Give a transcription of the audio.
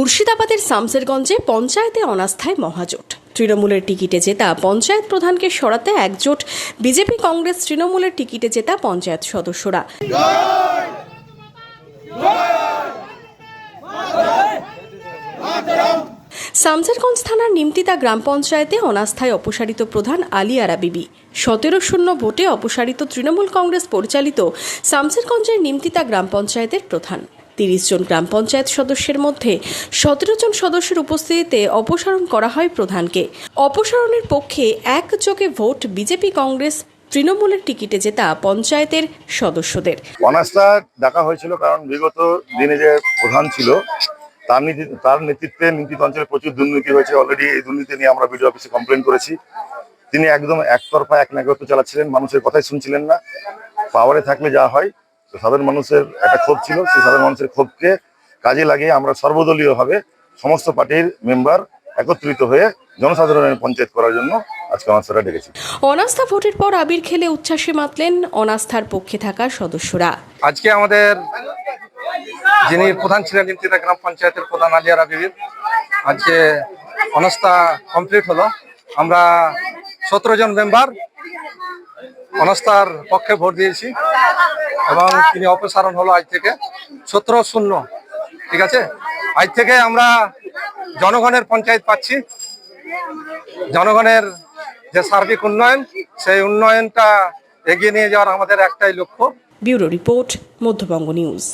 মুর্শিদাবাদের শামসেরগঞ্জে পঞ্চায়েতে অনাস্থায় মহাজোট। তৃণমূলের টিকিটে জেতা পঞ্চায়েত প্রধানকে সরাতে একজোট বিজেপি কংগ্রেস তৃণমূলের টিকিটে জেতা পঞ্চায়েত সদস্যরা। শামসেরগঞ্জ থানার নিমতিতা গ্রাম পঞ্চায়েতে অনাস্থায় অপসারিত প্রধান আলী আরা বিবি। 17-0 ভোটে অপসারিত তৃণমূল কংগ্রেস পরিচালিত শামসেরগঞ্জের নিমতিতা গ্রাম পঞ্চায়েতের প্রধান। 30 জন গ্রাম পঞ্চায়েত সদস্যের মধ্যে 17 জন সদস্যের উপস্থিতিতে অপসারণ করা হয় প্রধানকে। অপসারণের পক্ষে একযোগে ভোট বিজেপি কংগ্রেস তৃণমূলের টিকিটে জেতা পঞ্চায়েতের সদস্যদের। অনাস্থা ডাকা হয়েছিল কারণ বিগত দিনে যে প্রধান ছিল তার নেতৃত্বে নিমতিতা অঞ্চলে প্রচুর দুর্নীতি হয়েছে। অলরেডি এই দুর্নীতি নিয়ে আমরা বিডিও অফিসে কমপ্লেন করেছি। তিনি একদম একতরফা একনায়কত্ব চালাচ্ছিলেন, মানুষের কথাই শুনছিলেন না। পাওয়ারে থাকলে যা হয়, তো সাধারণ মানুষের একটা ক্ষোভ ছিল, সেই সাধারণ মানুষের ক্ষোভকে কাজে লাগিয়ে আমরা সর্বদলীয়ভাবে সমস্ত পার্টির মেম্বার একত্রিত হয়ে জনসাধারণের পঞ্চায়েত করার জন্য আজকে অনাস্থাটা ডেকেছি। অনাস্থা ভোটের পর আবির খেলে উচ্ছ্বাসে মাতলেন অনাস্থার পক্ষে থাকা সদস্যরা। আজকে আমাদের যিনি প্রধান ছিলেন নিমতিতা গ্রাম পঞ্চায়েতের প্রধান আলী আরা বিবি, আজকে অনাস্থা কমপ্লিট হলো। আমরা 17 জন মেম্বার অনাস্থার পক্ষে ভোট দিয়েছি এবং তিনি অপসারণ হলো আজ থেকে 17-0। ঠিক আছে, আজ থেকে আমরা জনগণের পঞ্চায়েত পাচ্ছি। জনগণের যে সার্বিক উন্নয়ন, সেই উন্নয়নটা এগিয়ে নিয়ে যাওয়ার আমাদের একটাই লক্ষ্য। Bureau report, Madhyabanga news.